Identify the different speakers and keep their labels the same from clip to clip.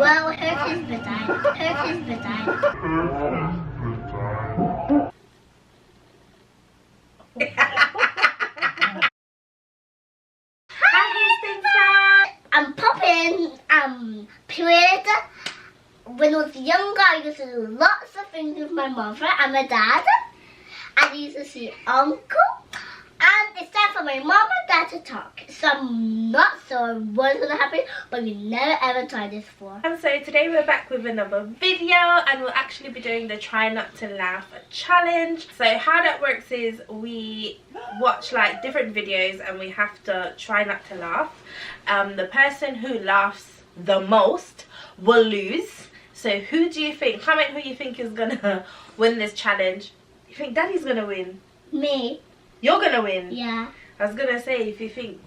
Speaker 1: Well, hers is vagina. Hers is vagina. I'm popping period. When I was younger, I used to do lots of things with my mother and my dad. I used to see uncle. And it's time for my mom and dad to talk. So I'm not sure what's gonna happen, but we never ever tried this before.
Speaker 2: And so today we're back with another video, and we'll actually be doing the try not to laugh challenge. So how that works is we watch like different videos and we have to try not to laugh. The person who laughs the most will lose. So who do you think, comment who you think is gonna win this challenge. You think Daddy's gonna win?
Speaker 1: Me.
Speaker 2: You're gonna win?
Speaker 1: Yeah.
Speaker 2: I was gonna say if you think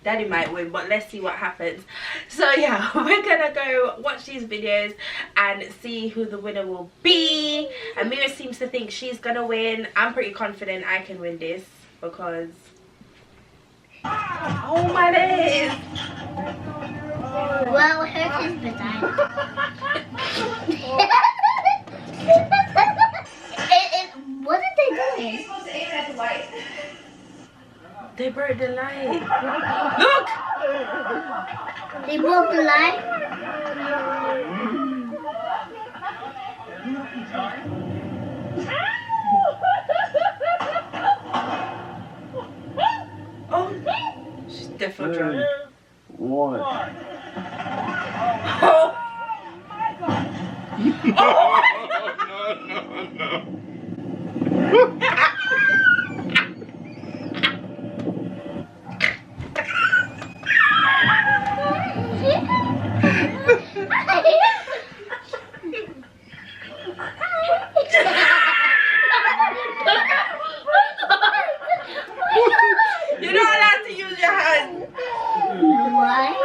Speaker 2: Daddy might win, but let's see what happens. So yeah, we're gonna go watch these videos and see who the winner will be. Amira seems to think she's gonna win. I'm pretty confident I can win this because oh my days.
Speaker 1: Well, hers is vagina. What did they do?
Speaker 3: You're supposed to aim at the light.
Speaker 2: They broke the light. Look!
Speaker 1: They broke the light.
Speaker 2: Oh, she's definitely drunk.
Speaker 4: 1.
Speaker 2: Oh! Oh!
Speaker 4: No.
Speaker 2: You're not allowed to use your hand.
Speaker 1: What?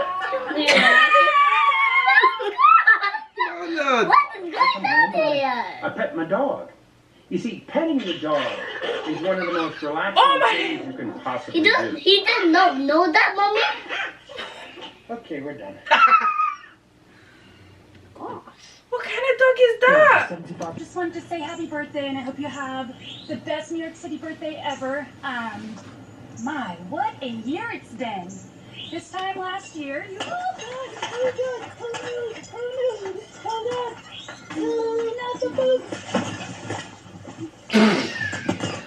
Speaker 1: What is going on here?
Speaker 4: I pet my dog. You see, petting the dog is one of the most relaxing things you can possibly do.
Speaker 1: He did not know that, Mommy?
Speaker 4: Okay, we're done.
Speaker 2: What kind of dog is that?
Speaker 5: Just wanted to say happy birthday, and I hope you have the best New York City birthday ever. My, what a year it's been. This time last year, you not the boots.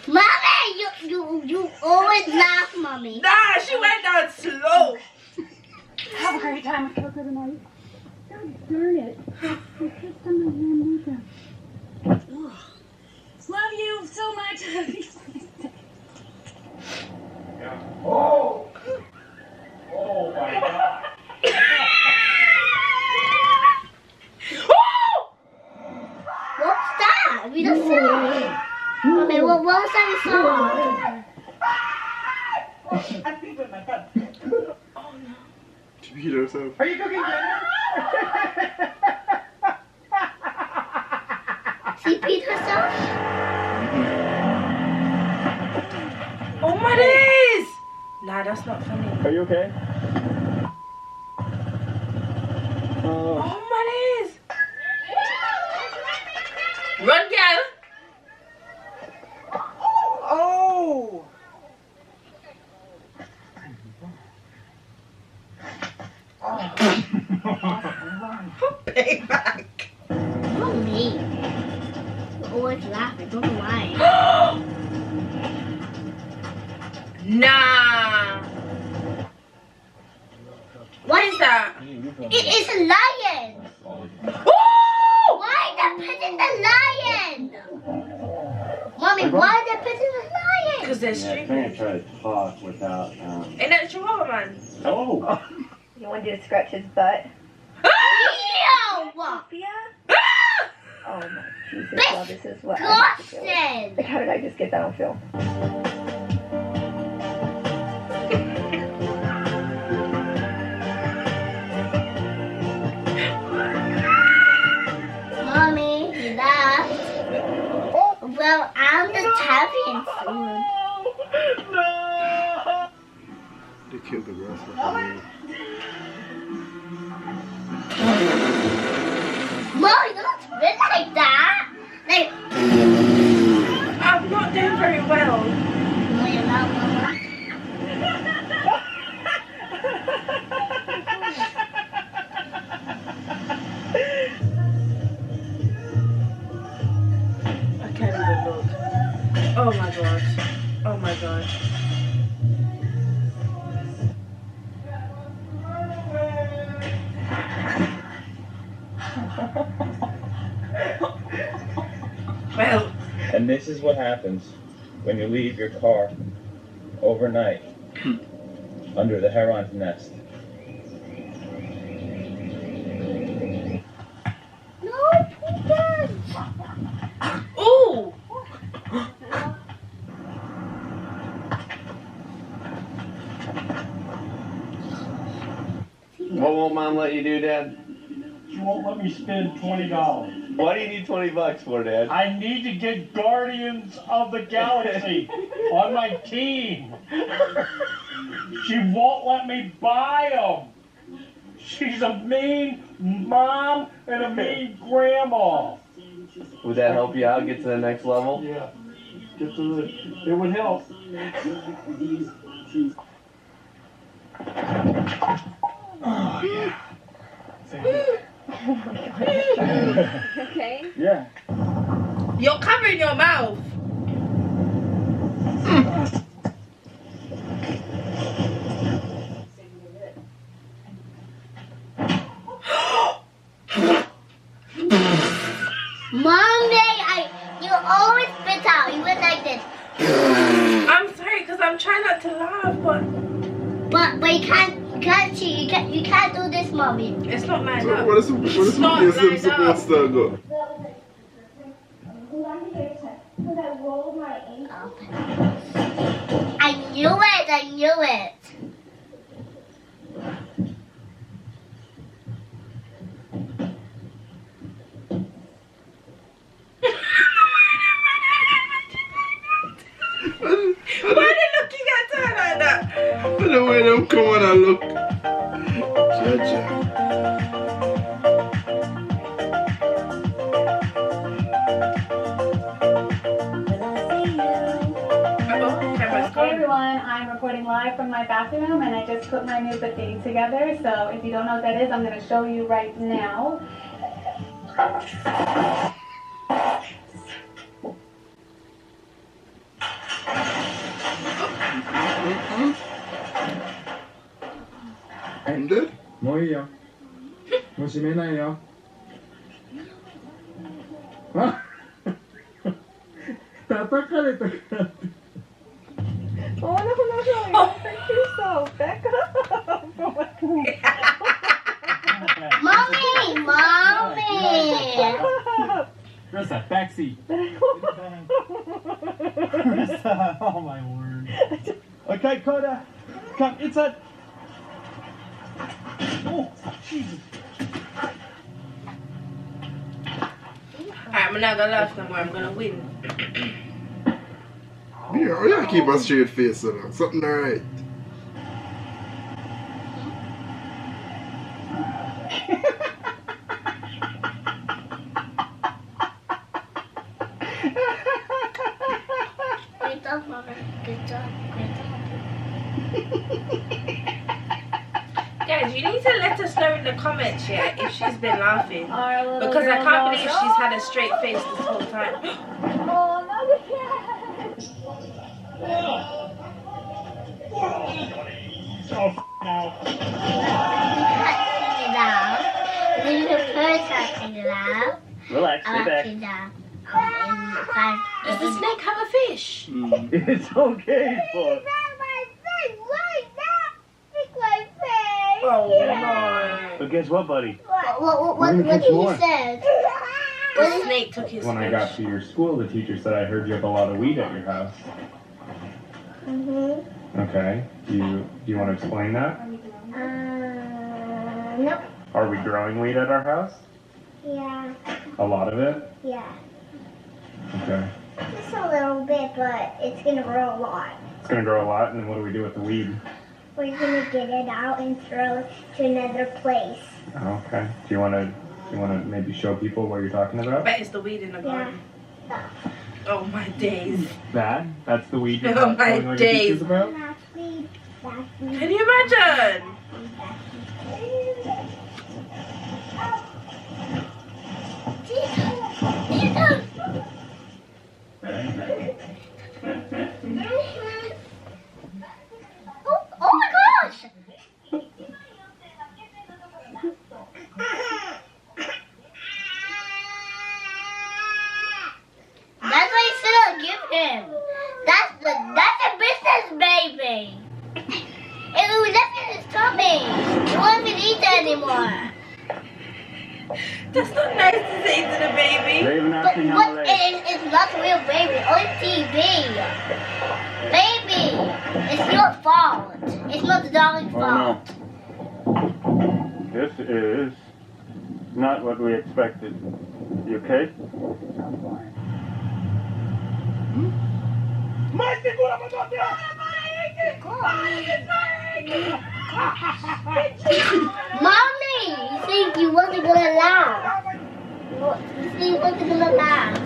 Speaker 1: Mommy, you always laugh, Mommy.
Speaker 2: Nah, she went down slow.
Speaker 5: Have a great time with Coco tonight. God darn it. You kissed on my hand, Luca. Love you so much.
Speaker 4: Oh! Oh my God!
Speaker 1: What's that? We don't saw. Mommy, what was that we saw?
Speaker 4: I think with my butt.
Speaker 2: Oh no.
Speaker 6: She beat herself.
Speaker 4: Are you cooking dinner?
Speaker 1: She beat herself?
Speaker 2: Oh my days! Nah, that's not funny.
Speaker 4: Are you okay?
Speaker 2: Oh my days! Run, girl! Oh! Payback!
Speaker 1: Not me. You always laugh. I don't know why.
Speaker 2: Nah! What is that?
Speaker 1: It is a lion.
Speaker 2: Oh!
Speaker 1: Why they petting the lion? Mommy, why they petting the lion?
Speaker 2: Because they're
Speaker 4: Yeah, I
Speaker 2: stupid.
Speaker 4: can't try to talk without.
Speaker 2: Ain't that Chihuahua, man?
Speaker 4: Oh!
Speaker 3: You want you to scratch his butt?
Speaker 1: Ew!
Speaker 3: Yeah? Oh my Jesus,
Speaker 1: Bitch,
Speaker 3: well, this is what I have to do.
Speaker 1: Disgusting.
Speaker 3: Like, how did I just get that on film?
Speaker 1: Mommy, he laughed. Well, I'm the champion soon.
Speaker 6: They killed the girl. So And this is what happens when you leave your car overnight under the heron's nest.
Speaker 1: No, Putin.
Speaker 2: Ooh!
Speaker 7: What won't Mom let you do, Dad?
Speaker 8: She won't let me spend $20.
Speaker 7: Why do you need $20 for, Dad?
Speaker 8: I need to get Guardians of the Galaxy on my team. She won't let me buy them. She's a mean mom and a mean grandma.
Speaker 7: Would that help you out, get to the next level?
Speaker 8: Yeah, it would help. Oh, yeah.
Speaker 3: Oh my god. Okay?
Speaker 8: Yeah.
Speaker 2: You're covering your mouth.
Speaker 1: Mommy, you always spit out. You went like this.
Speaker 2: I'm sorry, because I'm trying not to laugh,
Speaker 1: But you can't cheat. You can't do this, Mommy.
Speaker 2: it's not lined
Speaker 9: So
Speaker 2: up.
Speaker 9: what is
Speaker 2: not
Speaker 9: supposed
Speaker 2: lined up.
Speaker 9: to go?
Speaker 1: I knew it.
Speaker 2: Why are they looking at her like that?
Speaker 9: But the way them come on and look. Judge.
Speaker 5: Hey everyone, I'm recording live from my bathroom and I just put my new bidet together. So if you don't know what that is, I'm going to show you right now.
Speaker 9: Hindi?
Speaker 10: 뭐예요? 뭐 심해나요? 아? 따뜻하네.
Speaker 3: Oh, no. Thank you so. Back up.
Speaker 1: Mommy.
Speaker 8: Krista, backseat. Krista, oh my word. Okay, Coda, come inside. Oh, Jesus.
Speaker 2: I'm not gonna laugh no more, I'm gonna win.
Speaker 9: Yeah, you keep a straight face, you know. Something alright.
Speaker 1: Great job, Mama. Good job.
Speaker 2: Guys, you need to let us know in the comments, yeah, if she's been laughing.
Speaker 3: Our little
Speaker 2: Because I
Speaker 3: girl
Speaker 2: can't
Speaker 3: goes,
Speaker 2: believe she's had a straight face this whole time.
Speaker 3: Oh, not again.
Speaker 8: Oh, now.
Speaker 1: Touching it out. Then the first touching it out.
Speaker 8: Relax, stay back.
Speaker 1: Touching down.
Speaker 2: Does the snake have a fish?
Speaker 8: It's okay, but.
Speaker 2: Oh no.
Speaker 8: But guess what, buddy?
Speaker 1: What did he say?
Speaker 2: The snake took his
Speaker 10: When I got
Speaker 2: fish.
Speaker 10: to your school, the teacher said I heard you have a lot of weed at your house. Okay. Do you want to explain that?
Speaker 1: Nope.
Speaker 10: Are we growing weed at our house?
Speaker 1: Yeah.
Speaker 10: A lot of it?
Speaker 1: Yeah.
Speaker 10: Okay.
Speaker 1: Just a little bit, but it's gonna grow a lot.
Speaker 10: It's gonna grow a lot, and then what do we do with the weed?
Speaker 1: We're gonna get it out and throw it to another place.
Speaker 10: Okay. Do you wanna maybe show people what you're talking
Speaker 2: I
Speaker 10: about?
Speaker 2: bet it's the weed in the garden. Oh my days.
Speaker 10: That? That's the weed you're
Speaker 2: Oh my
Speaker 10: telling all your
Speaker 2: days.
Speaker 10: teachers about?
Speaker 1: That's me. That's me.
Speaker 2: Can you imagine?
Speaker 1: Oh my gosh! That's why you sit anymore.
Speaker 2: That's not nice to say to the baby.
Speaker 10: Raven
Speaker 1: But
Speaker 10: acting on
Speaker 1: what
Speaker 10: the
Speaker 1: it
Speaker 10: leg.
Speaker 1: is, it's not real baby, only TV. Baby, it's your fault. It's not the dog's
Speaker 10: Oh
Speaker 1: fault.
Speaker 10: no. This is not what we expected. You okay?
Speaker 1: Mommy, you think you wasn't gonna laugh? You think you wasn't gonna laugh?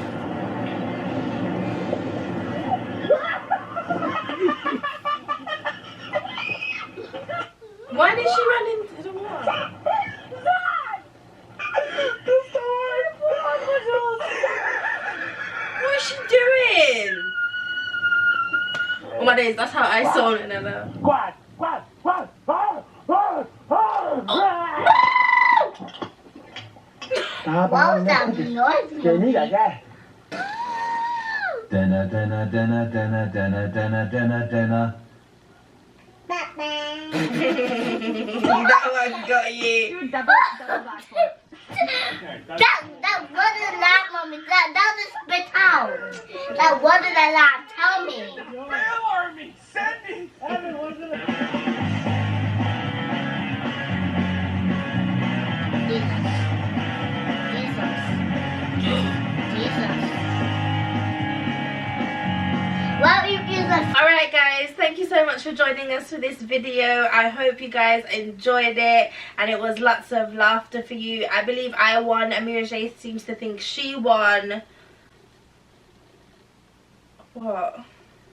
Speaker 2: Why did she run into the wall? What is she doing? Oh my days, that's how I saw it, Nella.
Speaker 1: What was that noise?
Speaker 6: Dana, dana, dana, dana, dana, dana, dana, dana.
Speaker 2: That one got you.
Speaker 5: Do double back flip.
Speaker 1: That wasn't a laugh, mommy. That was a spit out. That wasn't a laugh. Tell me. Well, you use a
Speaker 2: Alright guys, thank you so much for joining us for this video. I hope you guys enjoyed it and it was lots of laughter for you. I believe I won. Amira J seems to think she won. What?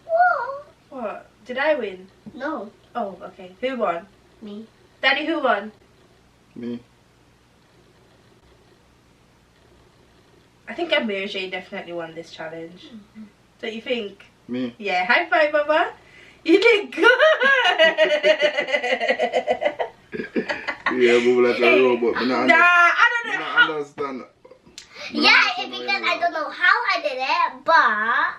Speaker 1: Whoa.
Speaker 2: What? Did I win?
Speaker 1: No,
Speaker 2: Oh, okay. Who won?
Speaker 1: me.
Speaker 2: Daddy, who won?
Speaker 9: Me.
Speaker 2: I think Amira J definitely won this challenge. Don't you think?
Speaker 9: Me.
Speaker 2: Yeah, high five, Baba. You did good.
Speaker 9: Yeah, move like a robot. But
Speaker 2: Nah, I don't know
Speaker 9: I
Speaker 2: how.
Speaker 9: understand.
Speaker 1: Yeah, it's because I don't know how I did it, but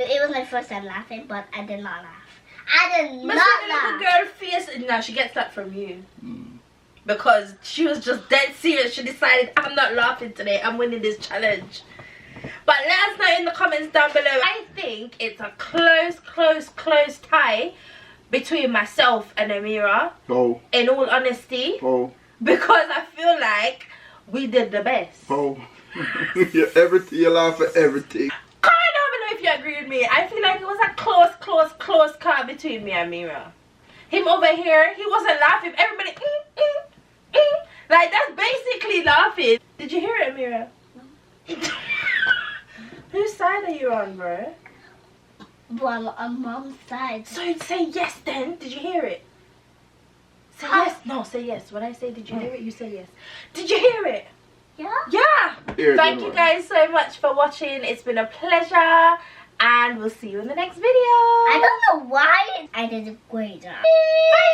Speaker 1: it was my first time laughing, but I did not laugh. I did
Speaker 2: But
Speaker 1: not
Speaker 2: see the
Speaker 1: laugh.
Speaker 2: little girl fierce. No, she gets that from you. Because she was just dead serious. She decided, I'm not laughing today. I'm winning this challenge. But let us know in the comments down below. I think it's a close tie between myself and Amira.
Speaker 9: Oh,
Speaker 2: In all honesty.
Speaker 9: oh,
Speaker 2: Because I feel like we did the best.
Speaker 9: oh. Yeah, everything, you laugh at everything.
Speaker 2: Comment down below if you agree with me. I feel like it was a close call between me and Mira. Him over here, he wasn't laughing. Everybody, like that's basically laughing. Did you hear it, Mira? Whose side are you on, bro?
Speaker 1: Well, on mom's side.
Speaker 2: So say yes then. Did you hear it? Say yes. No, say yes. When I say did you hear it, you say yes. Did you hear it?
Speaker 1: Yeah?
Speaker 2: Yeah.
Speaker 9: Here,
Speaker 2: Thank
Speaker 9: don't
Speaker 2: you
Speaker 9: worry.
Speaker 2: guys so much for watching. It's been a pleasure. And we'll see you in the next video.
Speaker 1: I don't know why I did a great job.
Speaker 2: Bye.